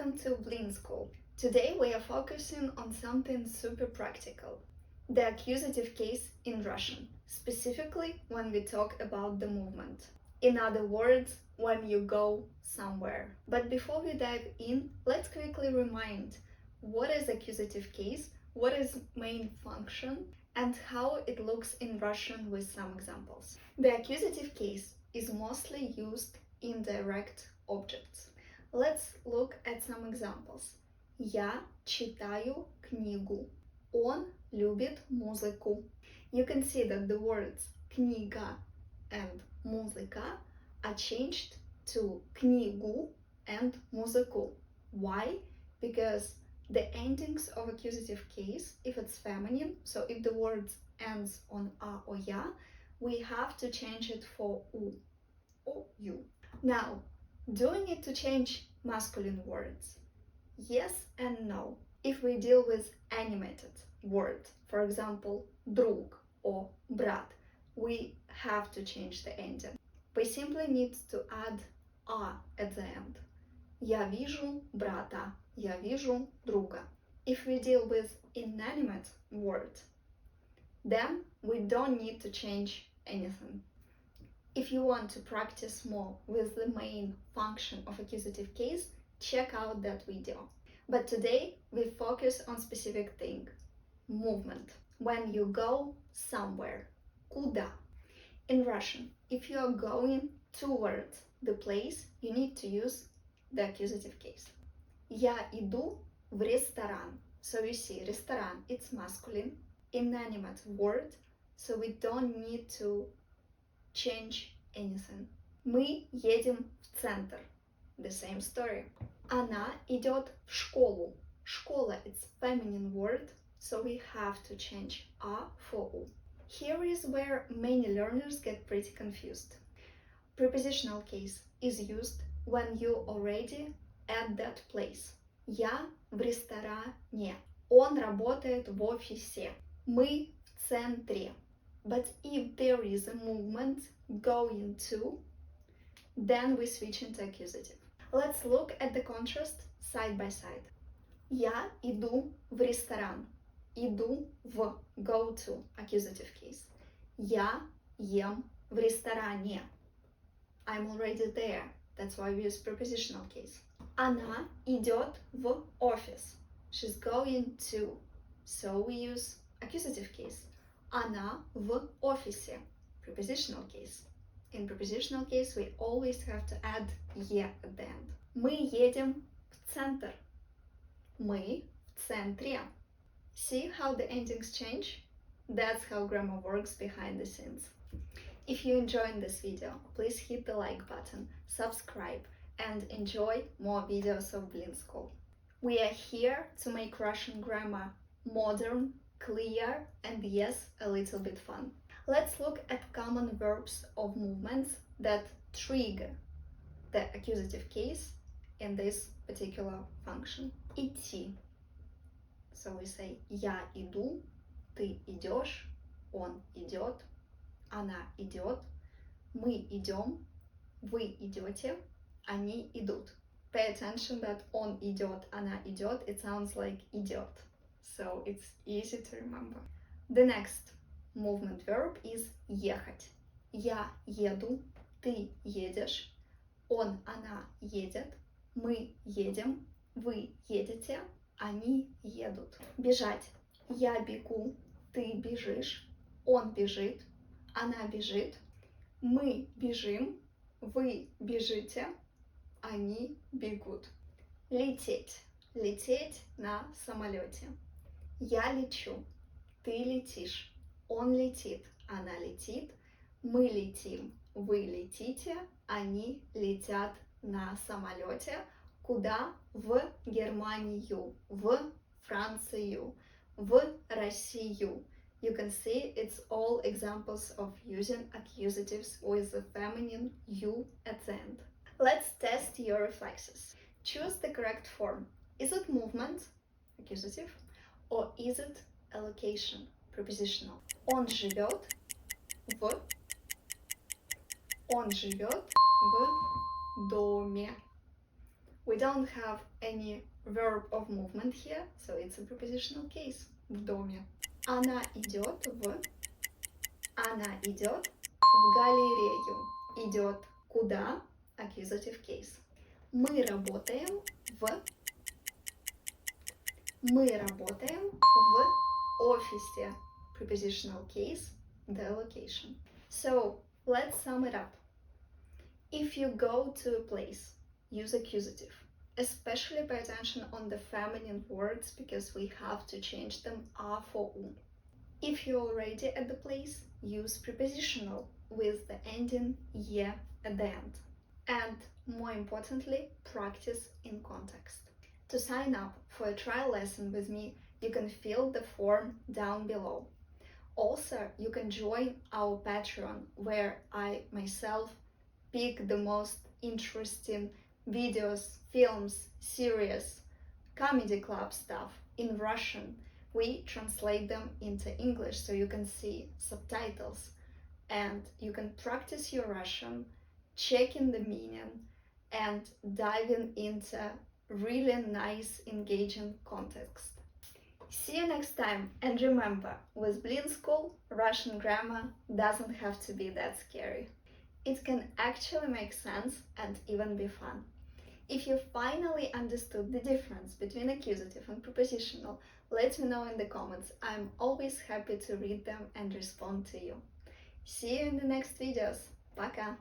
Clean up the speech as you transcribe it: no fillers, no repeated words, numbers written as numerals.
Welcome to Blin School. Today we are focusing on something super practical. The accusative case in Russian, specifically when we talk about the movement. In other words, when you go somewhere. But before we dive in, let's quickly remind what is accusative case, what is main function, and how it looks in Russian with some examples. The accusative case is mostly used in direct objects. Let's look at some examples. Я читаю книгу. Он любит музыку. You can see that the words книга and музыка are changed to книгу and музыку. Why? Because the endings of accusative case, if it's feminine, so if the word ends on a or ya, we have to change it for u or you. Now, do we need to change masculine words? Yes and no. If we deal with animated word, for example, друг or брат, we have to change the ending. We simply need to add a at the end. Я вижу брата, я вижу друга. If we deal with inanimate word, then we don't need to change anything. If you want to practice more with the main function of accusative case, check out that video. But today we focus on specific thing, movement. When you go somewhere. Куда? In Russian, if you are going towards the place, you need to use the accusative case. Я иду в ресторан. So you see, ресторан, it's masculine, inanimate word, so we don't need to change anything. Мы едем в центр. The same story. Она идет в школу. Школа, it's feminine word, so we have to change a for u. Here is where many learners get pretty confused. Prepositional case is used when you already at that place. Я в ресторане. Он работает в офисе. Мы в центре. But if there is a movement going to, then we switch into accusative. Let's look at the contrast side by side. Я иду в ресторан. Иду в, go to, accusative case. Я ем в ресторане. I'm already there. That's why we use prepositional case. Она идет в офис. She's going to. So we use accusative case. Она в офисе. Prepositional case. In prepositional case, we always have to add «е» at the end. Мы едем в центр. Мы в центре. See how the endings change? That's how grammar works behind the scenes. If you enjoyed this video, please hit the like button, subscribe, and enjoy more videos of Blin School. We are here to make Russian grammar modern, clear, and yes, a little bit fun. Let's look at common verbs of movements that trigger the accusative case in this particular function. Идти. So we say я иду, ты идешь, он идет, она идет, мы идем, вы идете, они идут. Pay attention that он идет, она идет, it sounds like idiot. So it's easy to remember. The next movement verb is ехать. Я еду, ты едешь, он, она едет, мы едем, вы едете, они едут. Бежать. Я бегу, ты бежишь, он бежит, она бежит, мы бежим, вы бежите, они бегут. Лететь. Лететь на самолете. Я лечу, ты летишь, он летит, она летит, мы летим, вы летите, они летят на самолете. Куда? В Германию, в Францию, в Россию. You can see it's all examples of using accusatives with the feminine you at the end. Let's test your reflexes. Choose the correct form. Is it movement, accusative, or is it a location, prepositional? Он живет в доме. We don't have any verb of movement here, so it's a prepositional case. В доме. Она идет в... Она идет в галерею. Идет куда? Accusative case. Мы работаем в... Мы работаем в офисе. Prepositional case, the location. So, let's sum it up. If you go to a place, use accusative. Especially pay attention on the feminine words because we have to change them a for u. If you're already at the place, use prepositional with the ending ye at the end. And more importantly, practice in context. To sign up for a trial lesson with me, you can fill the form down below. Also, you can join our Patreon, where I myself pick the most interesting videos, films, series, comedy club stuff in Russian. We translate them into English so you can see subtitles and you can practice your Russian, checking the meaning and diving into really nice, engaging context. See you next time, and remember, with Blin School, Russian grammar doesn't have to be that scary. It can actually make sense and even be fun. If you finally understood the difference between accusative and prepositional, let me know in the comments. I'm always happy to read them and respond to you. See you in the next videos. Пока!